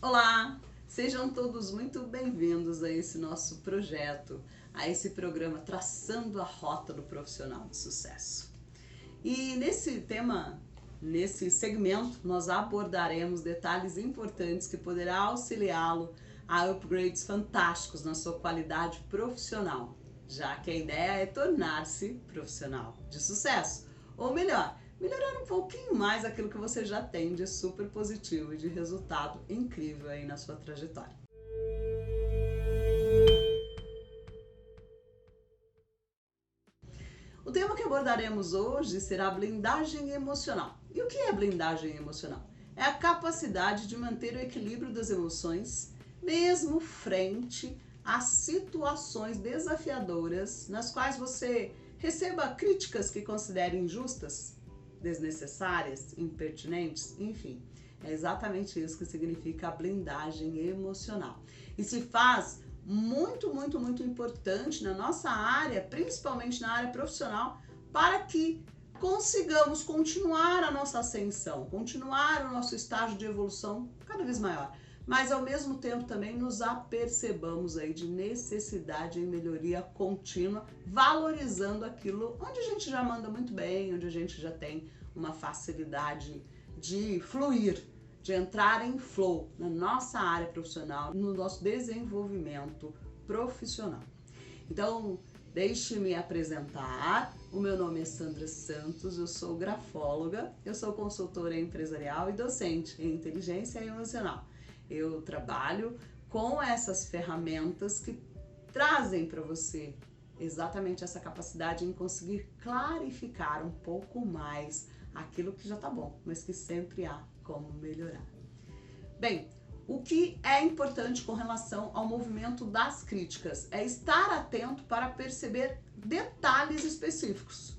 Olá! Sejam todos muito bem-vindos a esse nosso projeto, a esse programa Traçando a Rota do Profissional de Sucesso. E nesse segmento, nós abordaremos detalhes importantes que poderá auxiliá-lo a upgrades fantásticos na sua qualidade profissional, já que a ideia é tornar-se profissional de sucesso, ou melhor, melhorar um pouquinho mais aquilo que você já tem de super positivo e de resultado incrível aí na sua trajetória. O tema que abordaremos hoje será blindagem emocional. E o que é blindagem emocional? É a capacidade de manter o equilíbrio das emoções, mesmo frente a situações desafiadoras nas quais você receba críticas que considere injustas, desnecessárias, impertinentes, enfim. É exatamente isso que significa a blindagem emocional. E se faz muito importante na nossa área, principalmente na área profissional, para que consigamos continuar a nossa ascensão, continuar o nosso estágio de evolução cada vez maior, mas ao mesmo tempo também nos apercebamos aí de necessidade em melhoria contínua, valorizando aquilo onde a gente já manda muito bem, onde a gente já tem uma facilidade de fluir, de entrar em flow na nossa área profissional, no nosso desenvolvimento profissional. Então, deixe-me apresentar. O meu nome é Sandra Santos, eu sou grafóloga, eu sou consultora empresarial e docente em inteligência emocional. Eu trabalho com essas ferramentas que trazem para você exatamente essa capacidade em conseguir clarificar um pouco mais aquilo que já tá bom, mas que sempre há como melhorar. Bem, o que é importante com relação ao movimento das críticas é estar atento para perceber detalhes específicos.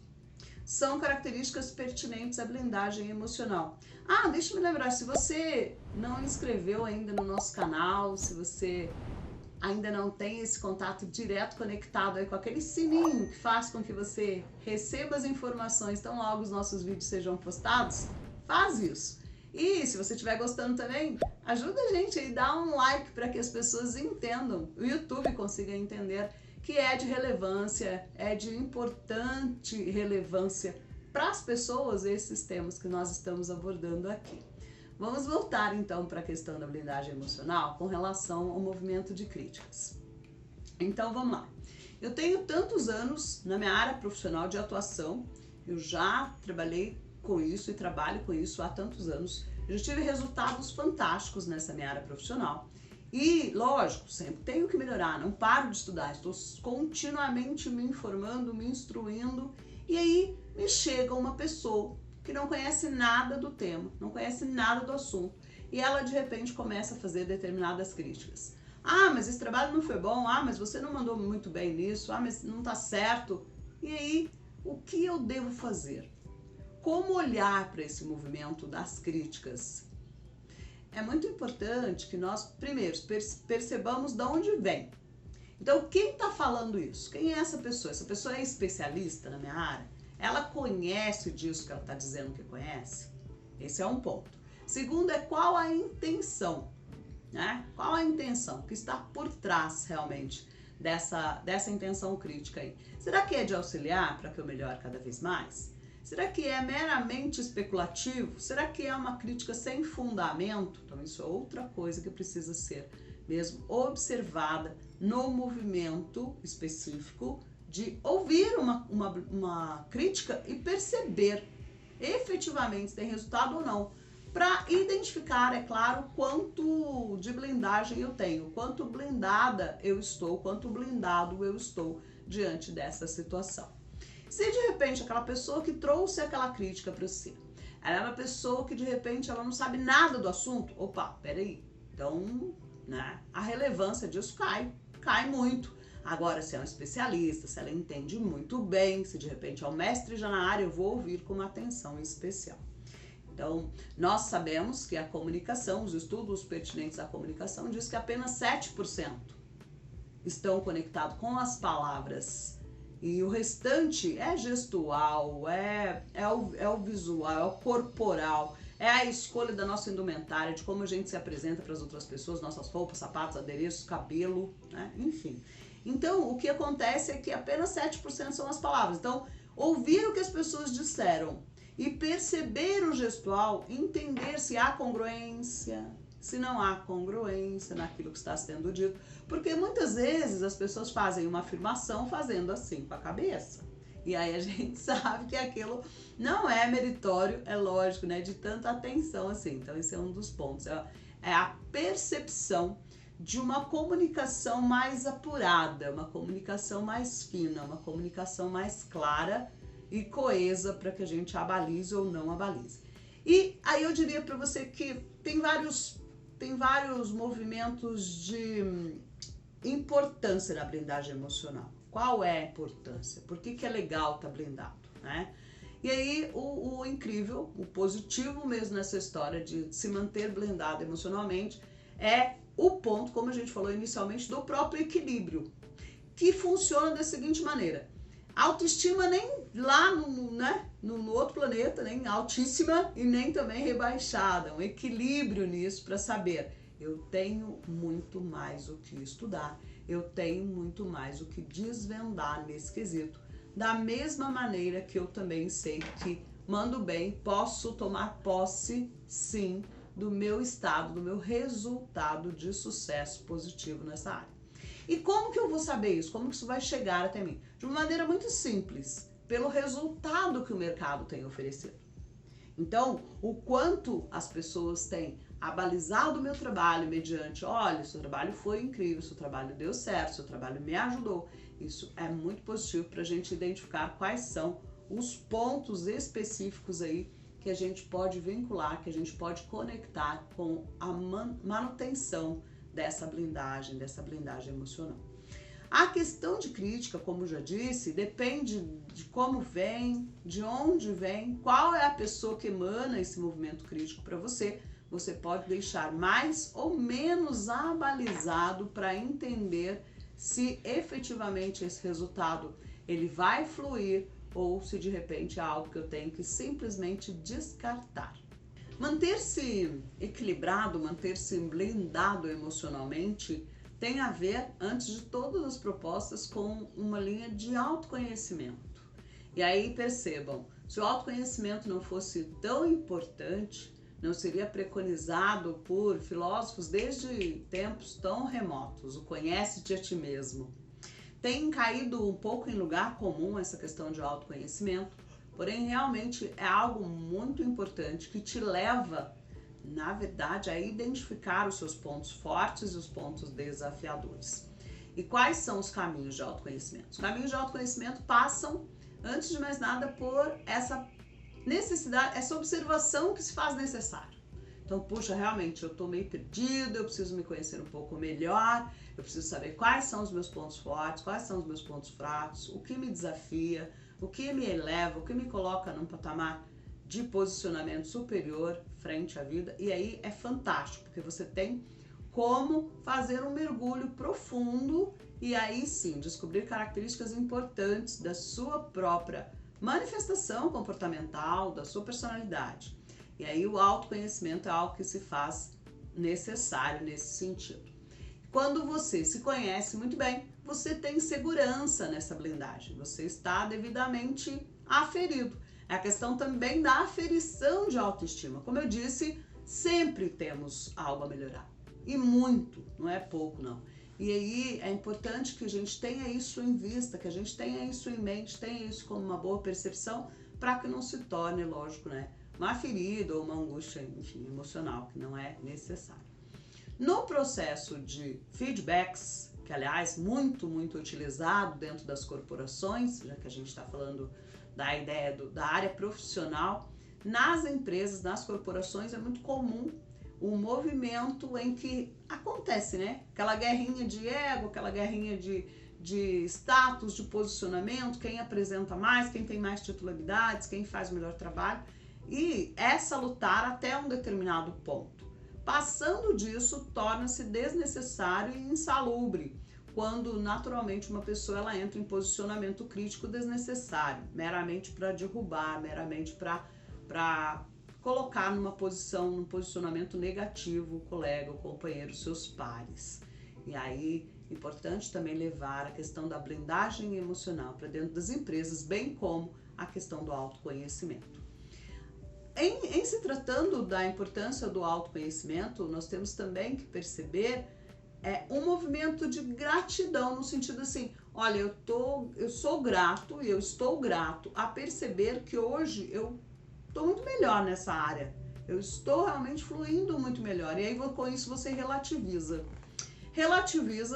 São características pertinentes à blindagem emocional. Deixa eu me lembrar, se você não inscreveu ainda no nosso canal, se você ainda não tem esse contato direto conectado aí com aquele sininho que faz com que você receba as informações tão logo os nossos vídeos sejam postados, faz isso. E se você estiver gostando também, ajuda a gente aí, dá um like para que as pessoas entendam, o YouTube consiga entender que é de relevância, é de importante relevância para as pessoas esses temas que nós estamos abordando aqui. Vamos voltar então para a questão da blindagem emocional com relação ao movimento de críticas. Então vamos lá. Eu tenho tantos anos na minha área profissional de atuação, eu já trabalhei com isso e trabalho com isso há tantos anos, eu já tive resultados fantásticos nessa minha área profissional. E, lógico, sempre tenho que melhorar, não paro de estudar, estou continuamente me informando, me instruindo, e aí me chega uma pessoa que não conhece nada do tema, não conhece nada do assunto, e ela de repente começa a fazer determinadas críticas. Mas esse trabalho não foi bom, mas você não mandou muito bem nisso, mas não tá certo. E aí, o que eu devo fazer? Como olhar para esse movimento das críticas? É muito importante que nós, primeiro, percebamos de onde vem. Então, quem está falando isso? Quem é essa pessoa? Essa pessoa é especialista na minha área? Ela conhece disso que ela está dizendo que conhece? Esse é um ponto. Segundo é qual a intenção, né? Qual a intenção que está por trás realmente dessa intenção crítica aí? Será que é de auxiliar para que eu melhore cada vez mais? Será que é meramente especulativo? Será que é uma crítica sem fundamento? Então isso é outra coisa que precisa ser mesmo observada no movimento específico de ouvir uma crítica e perceber efetivamente se tem resultado ou não, para identificar, é claro, quanto de blindagem eu tenho, quanto blindada eu estou, quanto blindado eu estou diante dessa situação. Se de repente aquela pessoa que trouxe aquela crítica para você, ela é uma pessoa que de repente ela não sabe nada do assunto, peraí, então, né, a relevância disso cai muito. Agora, se é um especialista, se ela entende muito bem, se de repente é um mestre já na área, eu vou ouvir com uma atenção especial. Então, nós sabemos que a comunicação, os estudos pertinentes à comunicação, diz que apenas 7% estão conectados com as palavras. E o restante é gestual, é o visual, é o corporal, é a escolha da nossa indumentária, de como a gente se apresenta para as outras pessoas, nossas roupas, sapatos, adereços, cabelo, né? Enfim. Então, o que acontece é que apenas 7% são as palavras. Então, ouvir o que as pessoas disseram e perceber o gestual, entender se há congruência, se não há congruência naquilo que está sendo dito. Porque muitas vezes as pessoas fazem uma afirmação fazendo assim com a cabeça. E aí a gente sabe que aquilo não é meritório, é lógico, né? De tanta atenção assim. Então esse é um dos pontos. É a percepção de uma comunicação mais apurada, uma comunicação mais fina, uma comunicação mais clara e coesa para que a gente abalize ou não abalize. E aí eu diria para você que tem vários movimentos de importância na blindagem emocional. Qual é a importância? Por que é legal estar blindado, né? E aí o incrível, o positivo mesmo nessa história de se manter blindado emocionalmente é o ponto, como a gente falou inicialmente, do próprio equilíbrio, que funciona da seguinte maneira. Autoestima nem lá no outro planeta, nem altíssima e nem também rebaixada. Um equilíbrio nisso para saber, eu tenho muito mais o que estudar, eu tenho muito mais o que desvendar nesse quesito. Da mesma maneira que eu também sei que, mando bem, posso tomar posse, sim, do meu estado, do meu resultado de sucesso positivo nessa área. E como que eu vou saber isso? Como que isso vai chegar até mim? De uma maneira muito simples, pelo resultado que o mercado tem oferecido. Então, o quanto as pessoas têm abalizado o meu trabalho mediante, olha, seu trabalho foi incrível, seu trabalho deu certo, seu trabalho me ajudou. Isso é muito positivo para a gente identificar quais são os pontos específicos aí que a gente pode vincular, que a gente pode conectar com a manutenção dessa blindagem emocional. A questão de crítica, como já disse, depende de como vem, de onde vem, qual é a pessoa que emana esse movimento crítico para você. Você pode deixar mais ou menos abalizado para entender se efetivamente esse resultado ele vai fluir ou se de repente é algo que eu tenho que simplesmente descartar. Manter-se equilibrado, manter-se blindado emocionalmente tem a ver, antes de todas as propostas, com uma linha de autoconhecimento. E aí percebam, se o autoconhecimento não fosse tão importante, não seria preconizado por filósofos desde tempos tão remotos, o conhece-te a ti mesmo. Tem caído um pouco em lugar comum essa questão de autoconhecimento, porém realmente é algo muito importante que te leva, na verdade, a identificar os seus pontos fortes e os pontos desafiadores. E quais são os caminhos de autoconhecimento? Os caminhos de autoconhecimento passam, antes de mais nada, por essa necessidade, essa observação que se faz necessário. Então, puxa, realmente eu estou meio perdido, eu preciso me conhecer um pouco melhor, eu preciso saber quais são os meus pontos fortes, quais são os meus pontos fracos, o que me desafia, o que me eleva, o que me coloca num patamar de posicionamento superior frente à vida. E aí é fantástico, porque você tem como fazer um mergulho profundo e aí sim descobrir características importantes da sua própria manifestação comportamental, da sua personalidade. E aí o autoconhecimento é algo que se faz necessário nesse sentido. Quando você se conhece muito bem, você tem segurança nessa blindagem, você está devidamente aferido. É a questão também da aferição de autoestima. Como eu disse, sempre temos algo a melhorar. E muito, não é pouco não. E aí é importante que a gente tenha isso em vista, que a gente tenha isso em mente, tenha isso como uma boa percepção, para que não se torne, lógico, né, uma ferida ou uma angústia, enfim, emocional, que não é necessário. No processo de feedbacks, que aliás muito utilizado dentro das corporações, já que a gente está falando da ideia da área profissional, nas empresas, nas corporações é muito comum o movimento em que acontece, né? Aquela guerrinha de ego, aquela guerrinha de status, de posicionamento, quem apresenta mais, quem tem mais titularidades, quem faz o melhor trabalho, e essa lutar até um determinado ponto. Passando disso, torna-se desnecessário e insalubre, quando naturalmente uma pessoa ela entra em posicionamento crítico desnecessário, meramente para derrubar, meramente para colocar num posicionamento negativo o colega, o companheiro, seus pares. E aí, importante também levar a questão da blindagem emocional para dentro das empresas, bem como a questão do autoconhecimento. Em se tratando da importância do autoconhecimento, nós temos também que perceber um movimento de gratidão, no sentido assim, olha, eu sou grato e eu estou grato a perceber que hoje eu estou muito melhor nessa área, eu estou realmente fluindo muito melhor, e aí com isso você relativiza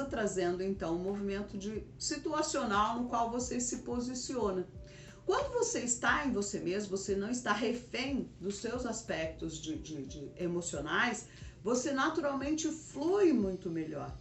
trazendo então um movimento situacional no qual você se posiciona. Quando você está em você mesmo, você não está refém dos seus aspectos de emocionais, você naturalmente flui muito melhor.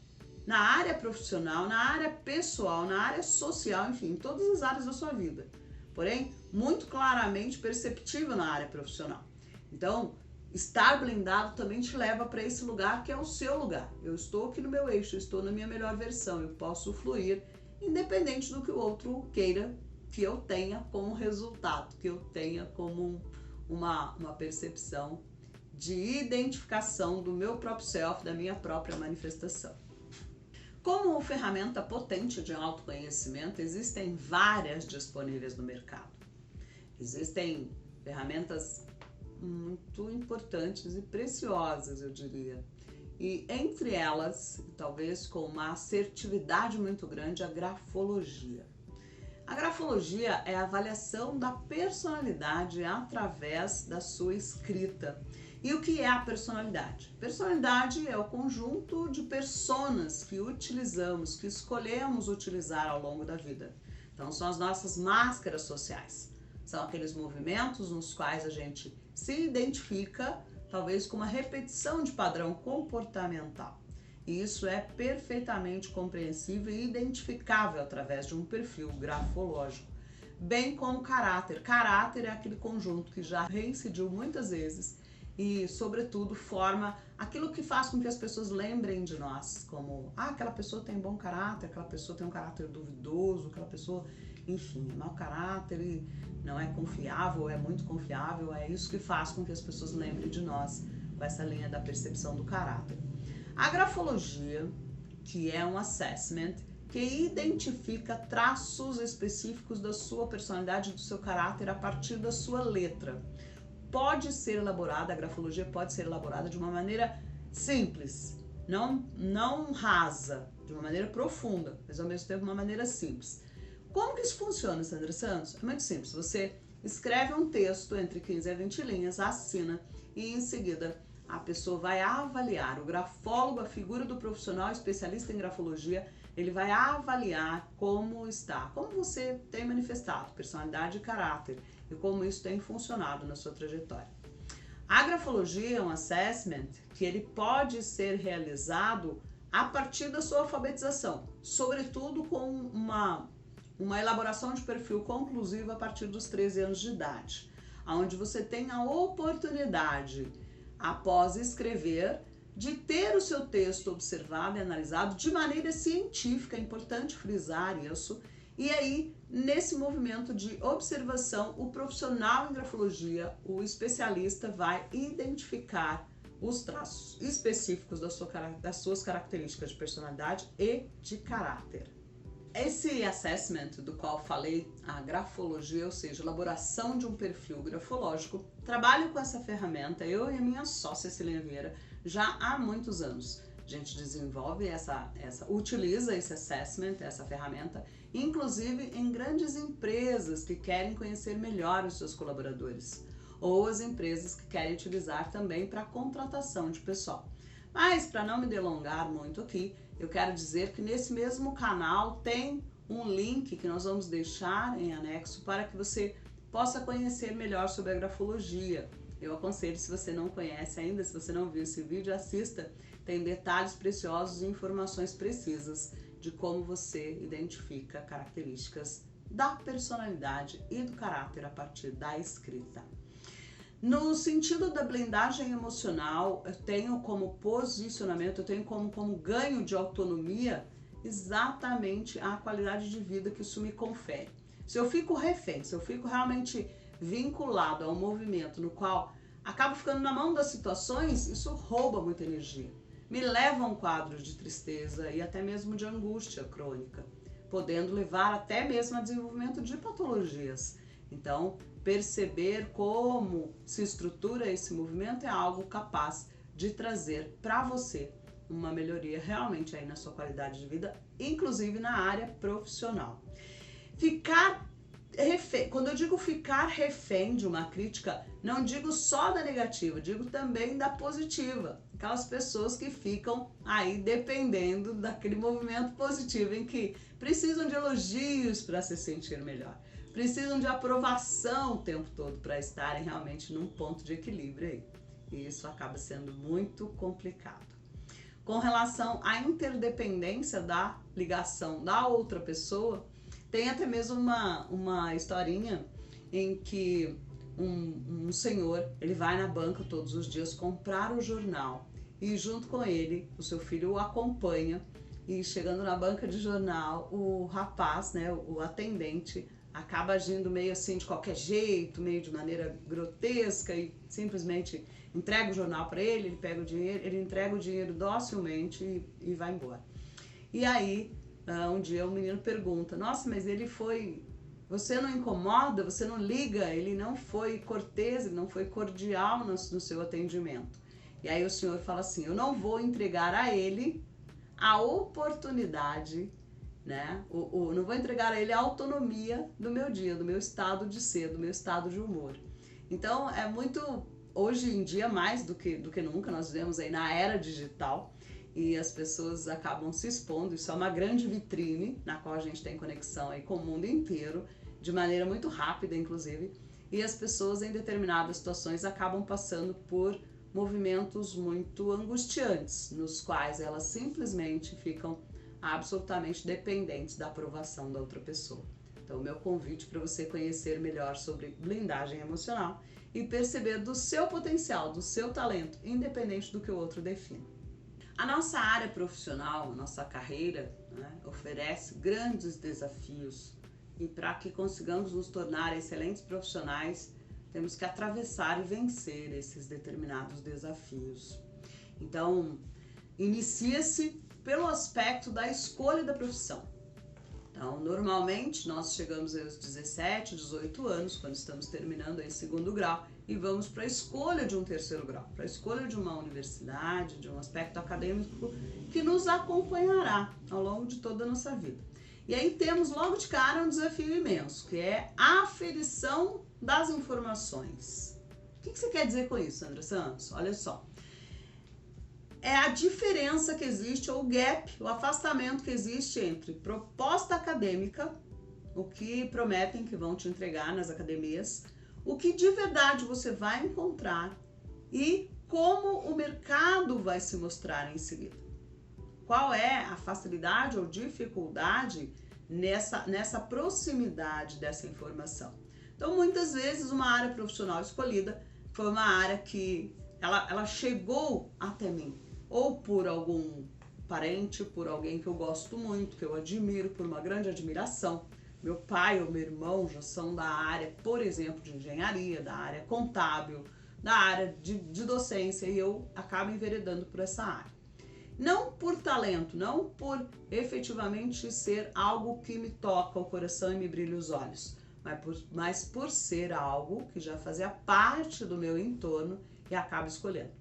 Na área profissional, na área pessoal, na área social, enfim, em todas as áreas da sua vida. Porém, muito claramente perceptível na área profissional. Então, estar blindado também te leva para esse lugar que é o seu lugar. Eu estou aqui no meu eixo, eu estou na minha melhor versão, eu posso fluir, independente do que o outro queira que eu tenha como resultado, que eu tenha como uma percepção de identificação do meu próprio self, da minha própria manifestação. Como ferramenta potente de autoconhecimento, existem várias disponíveis no mercado. Existem ferramentas muito importantes e preciosas, eu diria. E entre elas, talvez com uma assertividade muito grande, a grafologia. A grafologia é a avaliação da personalidade através da sua escrita. E o que é a personalidade? Personalidade é o conjunto de personas que utilizamos, que escolhemos utilizar ao longo da vida. Então, são as nossas máscaras sociais. São aqueles movimentos nos quais a gente se identifica, talvez com uma repetição de padrão comportamental. E isso é perfeitamente compreensível e identificável através de um perfil grafológico, bem como caráter. Caráter é aquele conjunto que já reincidiu muitas vezes e, sobretudo, forma aquilo que faz com que as pessoas lembrem de nós, como aquela pessoa tem bom caráter, aquela pessoa tem um caráter duvidoso, aquela pessoa, enfim, é mau caráter e não é confiável, é muito confiável. É isso que faz com que as pessoas lembrem de nós com essa linha da percepção do caráter. A grafologia, que é um assessment que identifica traços específicos da sua personalidade e do seu caráter a partir da sua letra. Pode ser elaborada, a grafologia pode ser elaborada de uma maneira simples, não rasa, de uma maneira profunda, mas ao mesmo tempo uma maneira simples. Como que isso funciona, Sandra Santos? É muito simples, você escreve um texto entre 15 a 20 linhas, assina e em seguida a pessoa vai avaliar, o grafólogo, a figura do profissional especialista em grafologia, ele vai avaliar como está, como você tem manifestado personalidade e caráter e como isso tem funcionado na sua trajetória. A grafologia é um assessment que ele pode ser realizado a partir da sua alfabetização, sobretudo com uma elaboração de perfil conclusiva a partir dos 13 anos de idade, onde você tem a oportunidade, após escrever, de ter o seu texto observado e analisado de maneira científica, é importante frisar isso, e aí, nesse movimento de observação, o profissional em grafologia, o especialista, vai identificar os traços específicos das suas características de personalidade e de caráter. Esse assessment do qual falei, a grafologia, ou seja, elaboração de um perfil grafológico, trabalho com essa ferramenta, eu e a minha sócia Celina Vieira, já há muitos anos. A gente desenvolve utiliza esse assessment, essa ferramenta, inclusive em grandes empresas que querem conhecer melhor os seus colaboradores, ou as empresas que querem utilizar também para contratação de pessoal. Mas, para não me delongar muito aqui, eu quero dizer que nesse mesmo canal tem um link que nós vamos deixar em anexo para que você possa conhecer melhor sobre a grafologia. Eu aconselho, se você não conhece ainda, se você não viu esse vídeo, assista. Tem detalhes preciosos e informações precisas de como você identifica características da personalidade e do caráter a partir da escrita. No sentido da blindagem emocional, eu tenho como posicionamento, eu tenho como ganho de autonomia exatamente a qualidade de vida que isso me confere. Se eu fico refém, se eu fico realmente vinculado a um movimento no qual acabo ficando na mão das situações, isso rouba muita energia. Me leva a um quadro de tristeza e até mesmo de angústia crônica, podendo levar até mesmo a desenvolvimento de patologias. Então, perceber como se estrutura esse movimento é algo capaz de trazer para você uma melhoria realmente aí na sua qualidade de vida, inclusive na área profissional. Ficar refém, quando eu digo ficar refém de uma crítica, não digo só da negativa, digo também da positiva. Aquelas pessoas que ficam aí dependendo daquele movimento positivo em que precisam de elogios para se sentir melhor, precisam de aprovação o tempo todo para estarem realmente num ponto de equilíbrio aí. E isso acaba sendo muito complicado. Com relação à interdependência da ligação da outra pessoa, tem até mesmo uma historinha em que um senhor, ele vai na banca todos os dias comprar o jornal e junto com ele, o seu filho o acompanha e chegando na banca de jornal, o rapaz, né, o atendente, acaba agindo meio assim de qualquer jeito, meio de maneira grotesca e simplesmente entrega o jornal para ele, ele pega o dinheiro, ele entrega o dinheiro docilmente e vai embora. E aí, um dia o menino pergunta, nossa, mas ele foi, você não incomoda, você não liga, ele não foi cortês, ele não foi cordial no seu atendimento. E aí o senhor fala assim, eu não vou entregar a ele a oportunidade, né? Não vou entregar a ele a autonomia do meu dia, do meu estado de ser, do meu estado de humor. Então é muito, hoje em dia mais do que nunca, nós vivemos aí na era digital e as pessoas acabam se expondo, isso é uma grande vitrine na qual a gente tem conexão aí com o mundo inteiro, de maneira muito rápida inclusive, e as pessoas em determinadas situações acabam passando por movimentos muito angustiantes, nos quais elas simplesmente ficam absolutamente dependentes da aprovação da outra pessoa. Então, o meu convite para você conhecer melhor sobre blindagem emocional e perceber do seu potencial, do seu talento, independente do que o outro define. A nossa área profissional, a nossa carreira, né, oferece grandes desafios e para que consigamos nos tornar excelentes profissionais, temos que atravessar e vencer esses determinados desafios. Então, inicia-se pelo aspecto da escolha da profissão. Então, normalmente, nós chegamos aos 17, 18 anos, quando estamos terminando aí segundo grau, e vamos para a escolha de um terceiro grau, para a escolha de uma universidade, de um aspecto acadêmico que nos acompanhará ao longo de toda a nossa vida. E aí temos logo de cara um desafio imenso, que é a aferição das informações. O que você quer dizer com isso, Sandra Santos? Olha só. É a diferença que existe, ou o gap, o afastamento que existe entre proposta acadêmica, o que prometem que vão te entregar nas academias, o que de verdade você vai encontrar e como o mercado vai se mostrar em seguida. Qual é a facilidade ou dificuldade nessa proximidade dessa informação? Então, muitas vezes, uma área profissional escolhida foi uma área que ela chegou até mim, ou por algum parente, por alguém que eu gosto muito, que eu admiro, por uma grande admiração. Meu pai ou meu irmão já são da área, por exemplo, de engenharia, da área contábil, da área de docência, e eu acabo enveredando por essa área. Não por talento, não por efetivamente ser algo que me toca o coração e me brilha os olhos, mas por ser algo que já fazia parte do meu entorno e acabo escolhendo.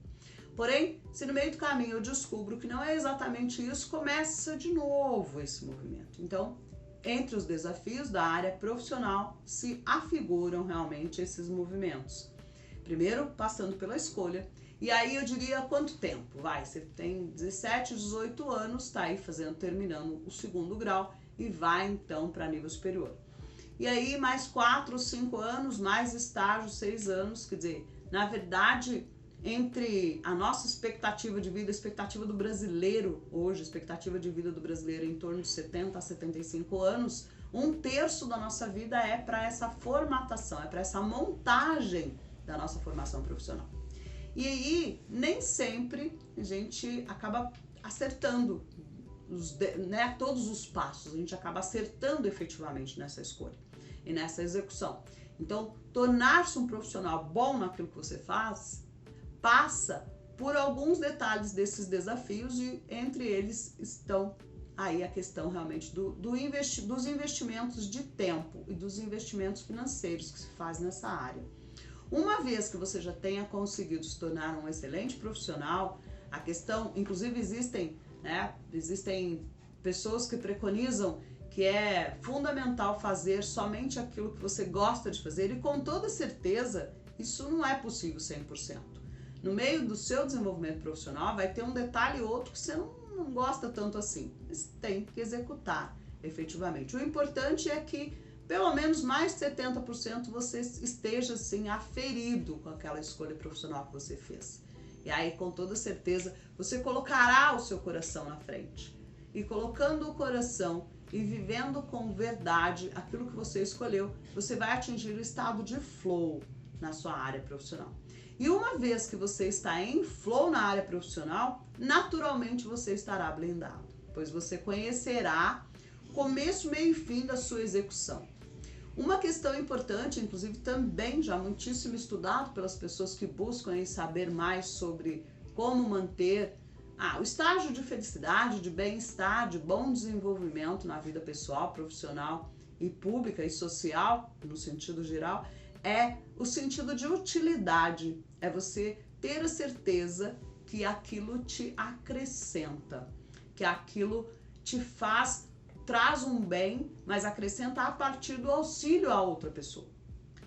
Porém, se no meio do caminho eu descubro que não é exatamente isso, começa de novo esse movimento. Então, entre os desafios da área profissional se afiguram realmente esses movimentos. Primeiro, passando pela escolha. E aí eu diria quanto tempo? Você tem 17, 18 anos, tá aí terminando o segundo grau e vai então para nível superior. E aí mais 4, 5 anos, mais estágio, 6 anos, quer dizer, na verdade, entre a nossa expectativa de vida, a expectativa do brasileiro hoje, a expectativa de vida do brasileiro em torno de 70 a 75 anos, 1/3 da nossa vida é para essa formatação, é para essa montagem da nossa formação profissional. E aí, nem sempre a gente acaba acertando todos os passos, a gente acaba acertando efetivamente nessa escolha e nessa execução. Então, tornar-se um profissional bom naquilo que você faz passa por alguns detalhes desses desafios e entre eles estão aí a questão realmente dos investimentos de tempo e dos investimentos financeiros que se faz nessa área. Uma vez que você já tenha conseguido se tornar um excelente profissional, a questão, inclusive existem pessoas que preconizam que é fundamental fazer somente aquilo que você gosta de fazer e com toda certeza isso não é possível 100%. No meio do seu desenvolvimento profissional vai ter um detalhe ou outro que você não gosta tanto assim, mas tem que executar efetivamente. O importante é que pelo menos mais de 70% você esteja assim aferido com aquela escolha profissional que você fez. E aí com toda certeza você colocará o seu coração na frente. E colocando o coração e vivendo com verdade aquilo que você escolheu, você vai atingir o estado de flow na sua área profissional. E uma vez que você está em flow na área profissional, naturalmente você estará blindado, pois você conhecerá começo, meio e fim da sua execução. Uma questão importante, inclusive também já muitíssimo estudado pelas pessoas que buscam saber mais sobre como manter o estágio de felicidade, de bem-estar, de bom desenvolvimento na vida pessoal, profissional e pública e social, no sentido geral, é o sentido de utilidade, é você ter a certeza que aquilo te acrescenta, que aquilo te traz um bem, mas acrescenta a partir do auxílio a outra pessoa.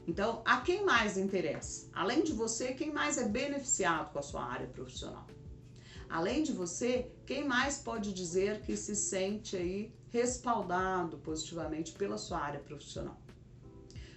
Então, a quem mais interessa? Além de você, quem mais é beneficiado com a sua área profissional? Além de você, quem mais pode dizer que se sente aí respaldado positivamente pela sua área profissional?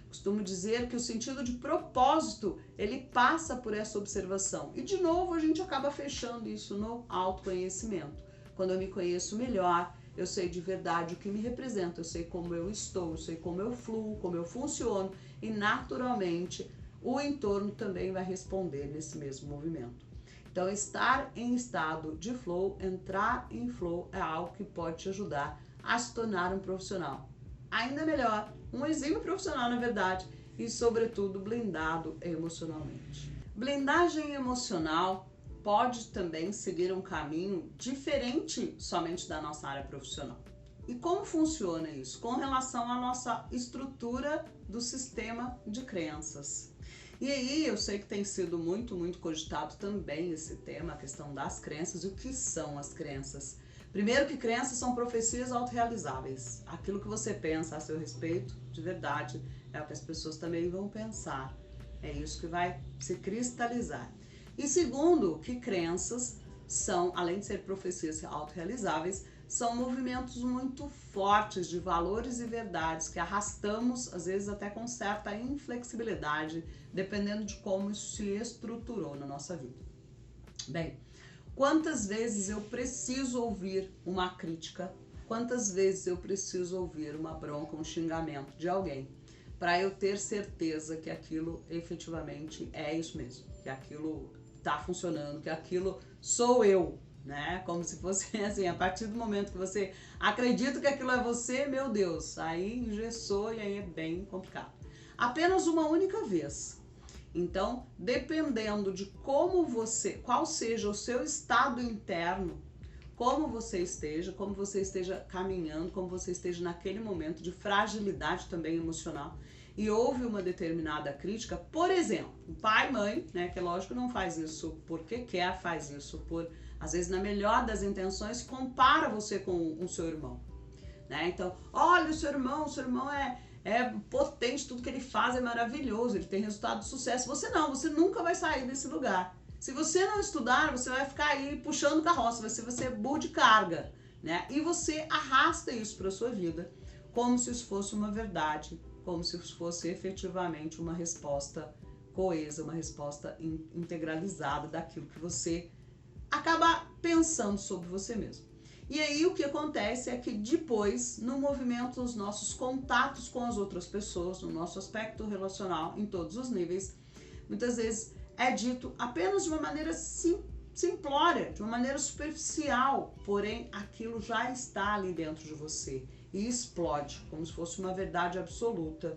Costumo dizer que o sentido de propósito, ele passa por essa observação. E de novo a gente acaba fechando isso no autoconhecimento. Quando eu me conheço melhor, eu sei de verdade o que me representa, eu sei como eu estou, eu sei como eu fluo, como eu funciono e naturalmente o entorno também vai responder nesse mesmo movimento. Então estar em estado de flow, entrar em flow é algo que pode te ajudar a se tornar um profissional. Ainda melhor, um exímio profissional na verdade e sobretudo blindado emocionalmente. Blindagem emocional pode também seguir um caminho diferente somente da nossa área profissional. E como funciona isso? Com relação à nossa estrutura do sistema de crenças. E aí eu sei que tem sido muito cogitado também esse tema, a questão das crenças e o que são as crenças. Primeiro que crenças são profecias autorrealizáveis. Aquilo que você pensa a seu respeito, de verdade, é o que as pessoas também vão pensar. É isso que vai se cristalizar. E segundo, que crenças são, além de ser profecias autorrealizáveis, são movimentos muito fortes de valores e verdades que arrastamos, às vezes até com certa inflexibilidade, dependendo de como isso se estruturou na nossa vida. Bem, quantas vezes eu preciso ouvir uma crítica, quantas vezes eu preciso ouvir uma bronca, um xingamento de alguém, para eu ter certeza que aquilo efetivamente é isso mesmo, que aquilo está funcionando, que aquilo sou eu, né? Como se fosse assim, a partir do momento que você acredita que aquilo é você, meu Deus, aí engessou e aí é bem complicado. Apenas uma única vez. Então, dependendo de qual seja o seu estado interno, como você esteja caminhando, como você esteja naquele momento de fragilidade também emocional, e houve uma determinada crítica, por exemplo, o pai, mãe, né, que lógico não faz isso porque quer, faz isso por, às vezes na melhor das intenções, compara você com o seu irmão, né? Então, olha o seu irmão é potente, tudo que ele faz é maravilhoso, ele tem resultado de sucesso. Você nunca vai sair desse lugar. Se você não estudar, você vai ficar aí puxando carroça, vai ser você burro de carga, né? E você arrasta isso para sua vida como se isso fosse uma verdade, como se isso fosse efetivamente uma resposta coesa, uma resposta integralizada daquilo que você acaba pensando sobre você mesmo. E aí o que acontece é que depois, no movimento dos nossos contatos com as outras pessoas, no nosso aspecto relacional, em todos os níveis, muitas vezes é dito apenas de uma maneira simplória, de uma maneira superficial, porém aquilo já está ali dentro de você e explode como se fosse uma verdade absoluta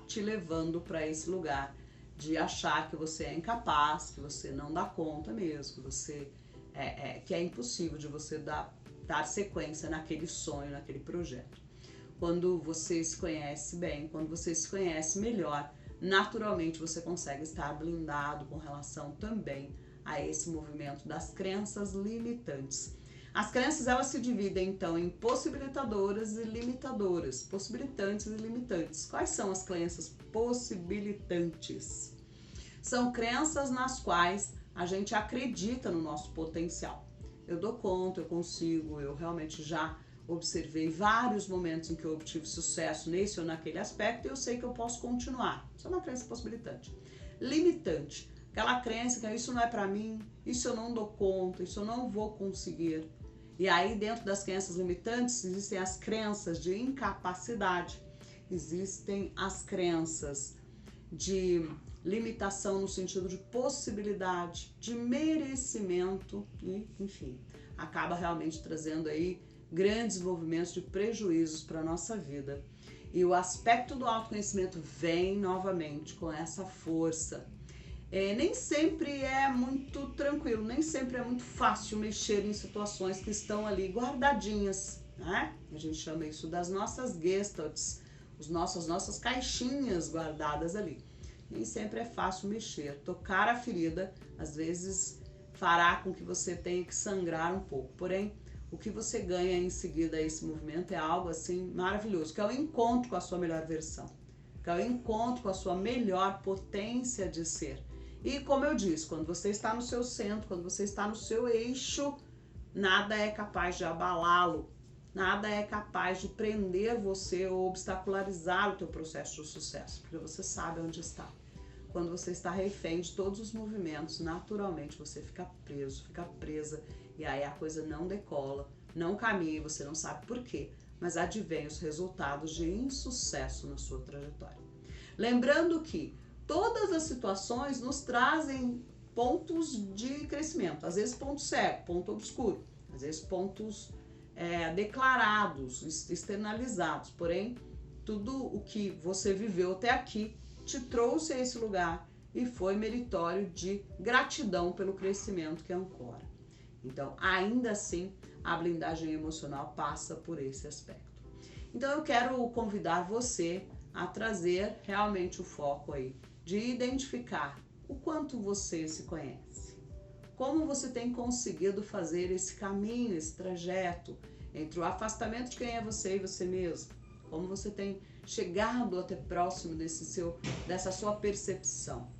te levando para esse lugar de achar que você é incapaz, que você não dá conta mesmo, que você que é impossível de você dar sequência naquele sonho, naquele projeto. Quando você se conhece bem, quando você se conhece melhor, naturalmente você consegue estar blindado com relação também a esse movimento das crenças limitantes. As crenças, elas se dividem então em possibilitadoras e limitadoras, possibilitantes e limitantes. Quais são as crenças possibilitantes? São crenças nas quais a gente acredita no nosso potencial. Eu dou conta, eu consigo, eu realmente já observei vários momentos em que eu obtive sucesso nesse ou naquele aspecto e eu sei que eu posso continuar. Isso é uma crença possibilitante. Limitante, aquela crença que isso não é para mim, isso eu não dou conta, isso eu não vou conseguir. E aí, dentro das crenças limitantes, existem as crenças de incapacidade, existem as crenças de limitação no sentido de possibilidade, de merecimento e, enfim, acaba realmente trazendo aí grandes movimentos de prejuízos para a nossa vida. E o aspecto do autoconhecimento vem novamente com essa força. Nem sempre é muito tranquilo, nem sempre é muito fácil mexer em situações que estão ali guardadinhas, né? A gente chama isso das nossas gestalts, as nossas caixinhas guardadas ali. Nem sempre é fácil mexer. Tocar a ferida, às vezes, fará com que você tenha que sangrar um pouco. Porém, o que você ganha em seguida a esse movimento é algo assim maravilhoso, que é o encontro com a sua melhor versão, que é o encontro com a sua melhor potência de ser. E como eu disse, quando você está no seu centro, quando você está no seu eixo, nada é capaz de abalá-lo, nada é capaz de prender você ou obstacularizar o teu processo de sucesso, porque você sabe onde está. Quando você está refém de todos os movimentos, naturalmente você fica preso, fica presa, e aí a coisa não decola, não caminha, você não sabe por quê, mas advém os resultados de insucesso na sua trajetória. Lembrando que todas as situações nos trazem pontos de crescimento, às vezes ponto cego, ponto obscuro, às vezes pontos declarados, externalizados, porém tudo o que você viveu até aqui te trouxe a esse lugar e foi meritório de gratidão pelo crescimento que ancora. Então, ainda assim, a blindagem emocional passa por esse aspecto. Então, eu quero convidar você a trazer realmente o foco aí de identificar o quanto você se conhece, como você tem conseguido fazer esse caminho, esse trajeto entre o afastamento de quem é você e você mesmo, como você tem chegado até próximo dessa sua percepção.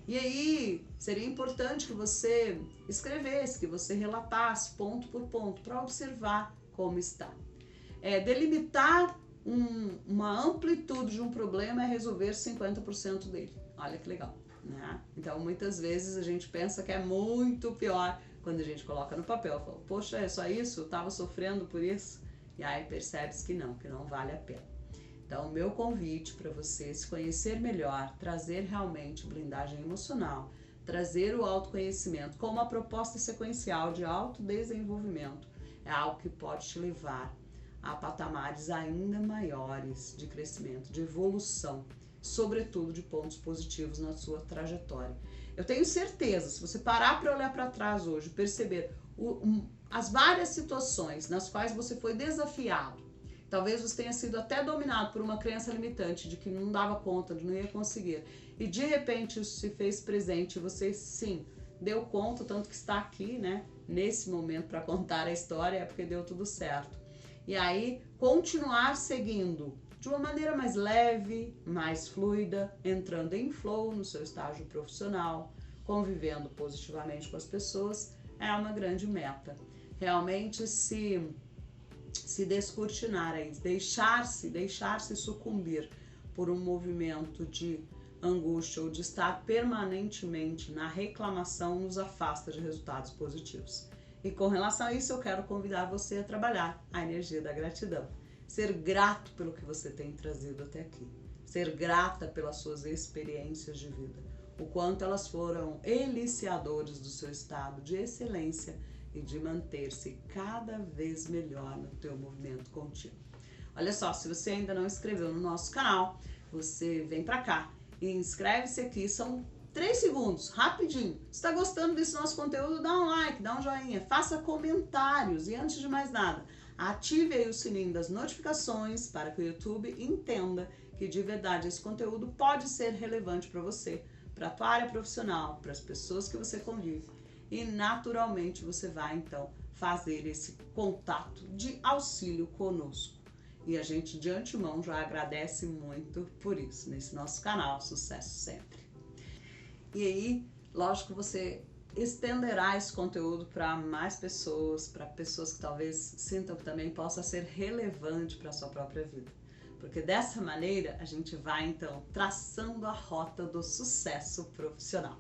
E aí, seria importante que você escrevesse, que você relatasse ponto por ponto, para observar como está. Delimitar uma amplitude de um problema é resolver 50% dele. Olha que legal, né? Então, muitas vezes a gente pensa que é muito pior quando a gente coloca no papel. Fala, poxa, é só isso? Eu estava sofrendo por isso? E aí percebe-se que não vale a pena. Então, o meu convite para você se conhecer melhor, trazer realmente blindagem emocional, trazer o autoconhecimento como uma proposta sequencial de autodesenvolvimento, é algo que pode te levar a patamares ainda maiores de crescimento, de evolução, sobretudo de pontos positivos na sua trajetória. Eu tenho certeza, se você parar para olhar para trás hoje, perceber as várias situações nas quais você foi desafiado, talvez você tenha sido até dominado por uma crença limitante de que não dava conta, de não ia conseguir, e de repente isso se fez presente e você sim deu conta, tanto que está aqui, né, nesse momento para contar a história, é porque deu tudo certo. E aí, continuar seguindo de uma maneira mais leve, mais fluida, entrando em flow no seu estágio profissional, convivendo positivamente com as pessoas, é uma grande meta. Realmente se descortinar aí, deixar-se sucumbir por um movimento de angústia ou de estar permanentemente na reclamação nos afasta de resultados positivos. E com relação a isso, eu quero convidar você a trabalhar a energia da gratidão. Ser grato pelo que você tem trazido até aqui. Ser grata pelas suas experiências de vida. O quanto elas foram eliciadores do seu estado de excelência e de manter-se cada vez melhor no teu movimento contínuo. Olha só, se você ainda não inscreveu no nosso canal, você vem para cá e inscreve-se aqui, são 3 segundos, rapidinho. Se está gostando desse nosso conteúdo, dá um like, dá um joinha, faça comentários e antes de mais nada, ative aí o sininho das notificações para que o YouTube entenda que de verdade esse conteúdo pode ser relevante para você, para a tua área profissional, para as pessoas que você convive. E naturalmente você vai então fazer esse contato de auxílio conosco. E a gente de antemão já agradece muito por isso, nesse nosso canal Sucesso Sempre. E aí, lógico, você estenderá esse conteúdo para mais pessoas, para pessoas que talvez sintam que também possa ser relevante para a sua própria vida. Porque dessa maneira a gente vai então traçando a rota do sucesso profissional.